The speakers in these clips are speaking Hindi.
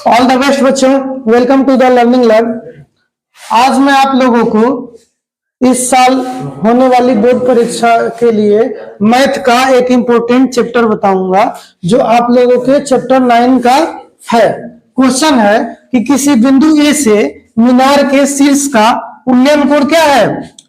ऑल द बेस्ट बच्चों, welcome to the learning lab. आज मैं आप लोगों को इस साल होने वाली बोर्ड परीक्षा के लिए मैथ का एक इम्पोर्टेंट चैप्टर बताऊंगा जो आप लोगों के चैप्टर 9 का है। क्वेश्चन है कि किसी बिंदु ए से मीनार के शीर्ष का उन्नयन कोण क्या है?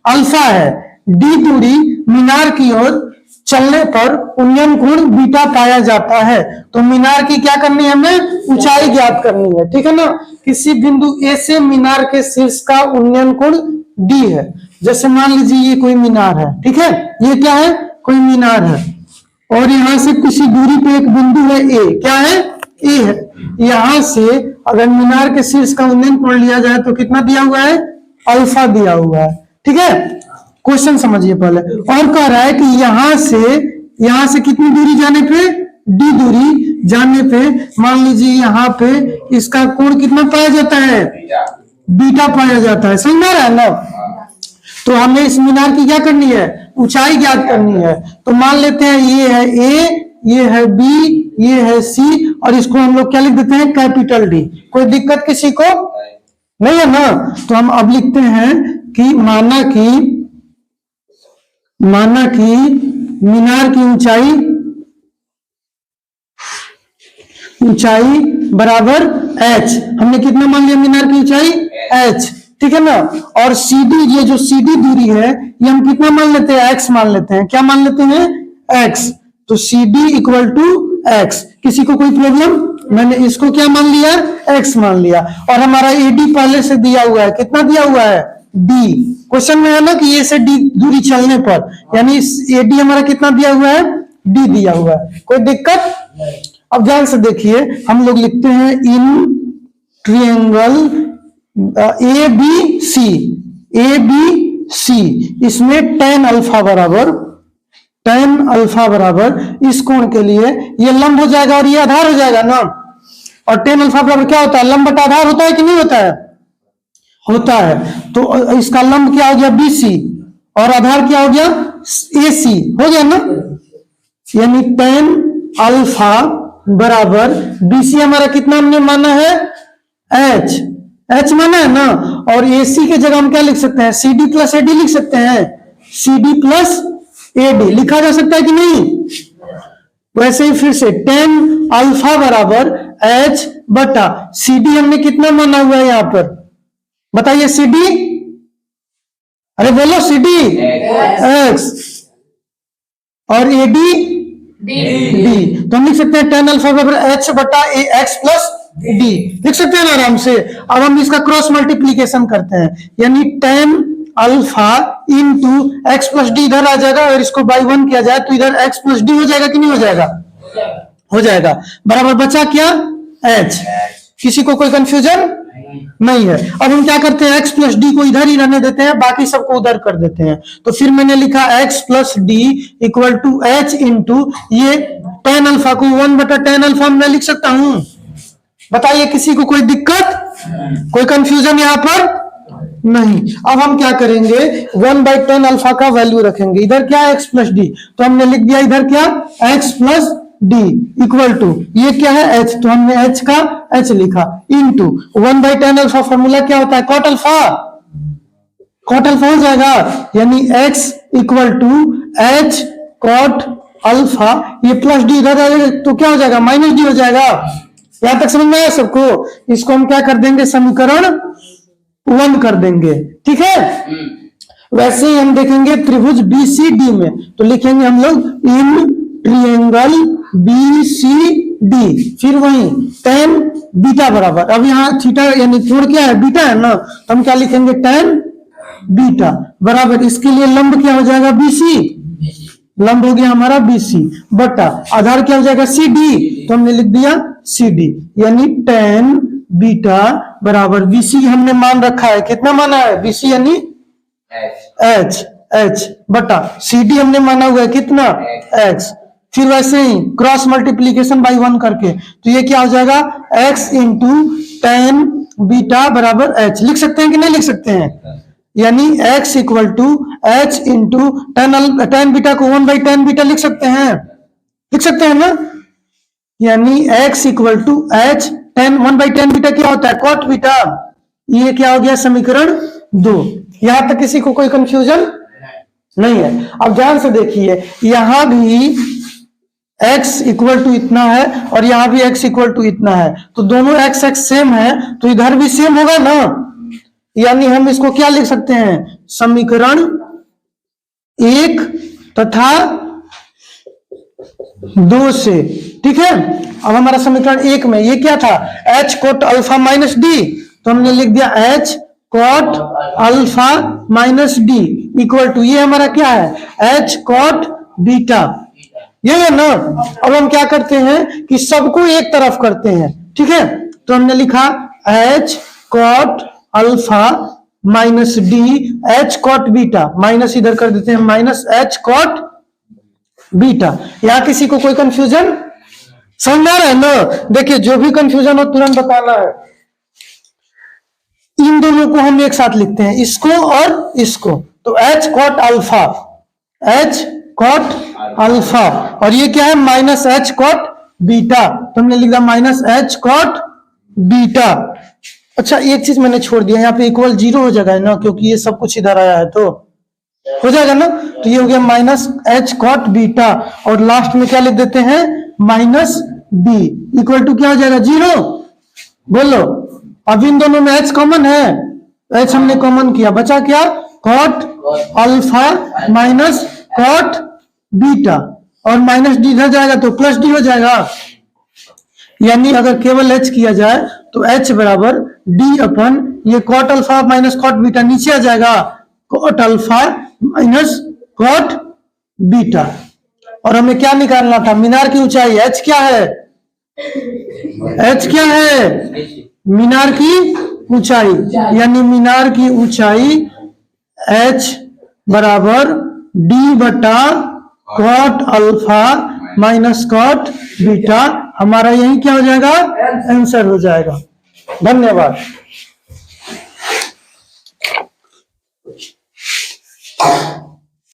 अल्फा है। डी दूरी मीनार की ओर चलने पर उन्नयन कोण बीटा पाया जाता है। तो मीनार की क्या करनी है? हमें ऊंचाई ज्ञात करनी है, ठीक है ना। किसी बिंदु ए से मीनार के शीर्ष का उन्नयन कोण डी है। जैसे मान लीजिए ये कोई मीनार है, ठीक है, ये क्या है? कोई मीनार है और यहां से किसी दूरी पे एक बिंदु है ए, क्या है? ए है। यहां से अगर मीनार के शीर्ष का उन्नयन कोण लिया जाए तो कितना दिया हुआ है? अल्फा दिया हुआ है, ठीक है। क्वेश्चन समझिए पहले। और कह रहा है कि यहां से कितनी दूरी जाने पे? डी दूरी जाने पे मान लीजिए यहाँ पे इसका कोण कितना पाया जाता है? बीटा पाया जाता है। समझ में आ रहा है ना? तो हमें इस मीनार की क्या करनी है? ऊंचाई ज्ञात करनी है। तो मान लेते हैं ये है ए, ये है बी, ये है सी और इसको हम लोग क्या लिख देते हैं? Capital D. कोई दिक्कत किसी को नहीं है ना? तो हम अब लिखते हैं कि माना कि मीनार की ऊंचाई बराबर h। हमने कितना मान लिया मीनार की ऊंचाई? h, ठीक है ना। और CD, ये जो CD दूरी है ये हम कितना मान लेते हैं? x मान लेते हैं। क्या मान लेते हैं? x। तो CD इक्वल टू x। किसी को कोई प्रॉब्लम? मैंने इसको क्या मान लिया? x मान लिया। और हमारा AD पहले से दिया हुआ है। कितना दिया हुआ है? D। क्वेश्चन में है ना कि ये से D दूरी चलने पर, यानी AD हमारा कितना दिया हुआ है? D दिया हुआ है। कोई दिक्कत? अब ध्यान से देखिए, हम लोग लिखते हैं इन ट्रायंगल ABC, इसमें tan अल्फा बराबर इस कोण के लिए ये लंब हो जाएगा और ये आधार हो जाएगा ना। और tan अल्फा बराबर क्या होता है? लंब बटा आधार होता है कि नहीं होता है? होता है। तो इसका लंब क्या हो गया? BC और आधार क्या हो गया? AC हो गया ना। यानी tan अल्फा बराबर BC हमारा कितना हमने माना है? H माना है ना। और AC के जगह हम क्या लिख सकते हैं? CD प्लस AD लिख सकते हैं। CD प्लस AD लिखा जा सकता है कि नहीं? वैसे ही फिर से tan अल्फा बराबर H बटा CD हमने कितना माना हुआ है यहाँ पर? बताइए CD, अरे बोलो CD X और AD D। तो हम लिख सकते हैं tan अल्फा बराबर H बटा X प्लस D लिख सकते हैं ना आराम से। अब हम इसका क्रॉस मल्टीप्लीकेशन करते हैं, यानी tan alpha into X plus D इधर आ जाएगा और इसको बाई 1 किया जाए तो इधर X प्लस D हो जाएगा कि नहीं हो जाएगा? हो जाएगा। बराबर बचा क्या? H। किसी को कोई कंफ्यूजन नहीं है? अब हम क्या करते हैं? X प्लस डी को इधर ही रहने देते हैं, बाकी सबको उधर कर देते हैं। तो फिर मैंने लिखा X plus D equal to H into ये tan अल्फा को 1 बटा tan अल्फा मैं लिख सकता हूं। बताइए किसी को कोई दिक्कत, कोई कंफ्यूजन यहाँ पर नहीं? अब हम क्या करेंगे? 1 बाई tan अल्फा का वैल्यू रखेंगे। इधर क्या है? X प्लस डी, तो हमने लिख दिया इधर क्या? X plus D equal to ये क्या है? H, तो हमने H का H लिखा into 1 by tan alpha. Formula क्या होता है? कॉट अल्फा हो जाएगा। यानी X equal to H cot alpha, ये प्लस डी इधर आएगा तो क्या हो जाएगा? माइनस डी हो जाएगा। यहां तक समझ में आया सबको? इसको हम क्या कर देंगे? समीकरण 1 कर देंगे, ठीक है। वैसे ही हम देखेंगे त्रिभुज BCD में, तो लिखेंगे हम लोग इन ट्रायंगल BCD, फिर वही tan बीटा बराबर, अब यहाँ थीटा यानी कोण क्या है? बीटा है ना, तो हम क्या लिखेंगे? tan बीटा बराबर इसके लिए लंब क्या हो जाएगा? BC, लंब हो गया हमारा BC बटा आधार क्या हो जाएगा? CD, तो हमने लिख दिया CD, यानी tan बीटा बराबर BC हमने मान रखा है। कितना माना है? BC यानी H बटा CD हमने माना हुआ है कितना? X। फिर वैसे ही क्रॉस मल्टीप्लीकेशन बाई 1 करके, तो ये क्या हो जाएगा? X इंटू tan बीटा बराबर H लिख सकते हैं कि नहीं लिख सकते हैं? यानी X equal to H into tan beta को 1 बाई tan बीटा लिख सकते हैं ना। यानी X equal to H 1/10 beta क्या होता है? Cot beta. ये क्या हो गया? समीकरण 2। यहां तक किसी को कोई कंफ्यूजन नहीं है। अब ध्यान से देखिए, यहां भी x इक्वल टू इतना है और यहां भी x इक्वल टू इतना है, तो दोनों x सेम है, तो इधर भी सेम होगा ना। यानी हम इसको क्या लिख सकते हैं? समीकरण 1 तथा 2 से। ठीक है, अब हमारा समीकरण 1 में ये क्या था? h cot alpha minus D, तो हमने लिख दिया h cot alpha minus D equal to, ये हमारा क्या है? h cot beta. ये है ना। अब हम क्या करते हैं कि सबको एक तरफ करते हैं। ठीक है, तो हमने लिखा h cot alpha minus D, h cot beta, minus इधर कर देते हैं, माइनस h कोट बीटा। यहां किसी को कोई कंफ्यूजन समझ आ रहा है ना? देखिए, जो भी कंफ्यूजन हो तुरंत बताना है। इन दोनों को हम एक साथ लिखते हैं, इसको और इसको, तो h cot alpha, h cot alpha, और ये क्या है? माइनस h कोट बीटा, तो हमने लिखा माइनस h कोट बीटा। अच्छा, एक चीज मैंने छोड़ दिया, यहाँ पे इक्वल 0 हो जाएगा ना, क्योंकि ये सब कुछ इधर आया है, तो हो जाएगा ना। तो ये हो गया माइनस h कोट बीटा, और लास्ट में क्या लिख देते हैं? माइनस b इक्वल टू क्या हो जाएगा? 0। बोलो, अब इन दोनों में h कॉमन है, h हमने कॉमन किया, बचा क्या? Coat alpha minus cot beta, और माइनस डी इधर जाएगा तो प्लस डी हो जाएगा। यानी अगर केवल h किया जाए तो h बराबर डी अपन, ये coat alpha minus cot beta नीचे आ जाएगा, coat alpha minus cot beta. और हमें क्या निकालना था? मीनार की ऊंचाई। h क्या है? h क्या है? मीनार की ऊंचाई, यानी मीनार की ऊंचाई h बराबर d बटा coat alpha minus cot beta. हमारा यही क्या हो जाएगा? आंसर हो जाएगा। धन्यवाद।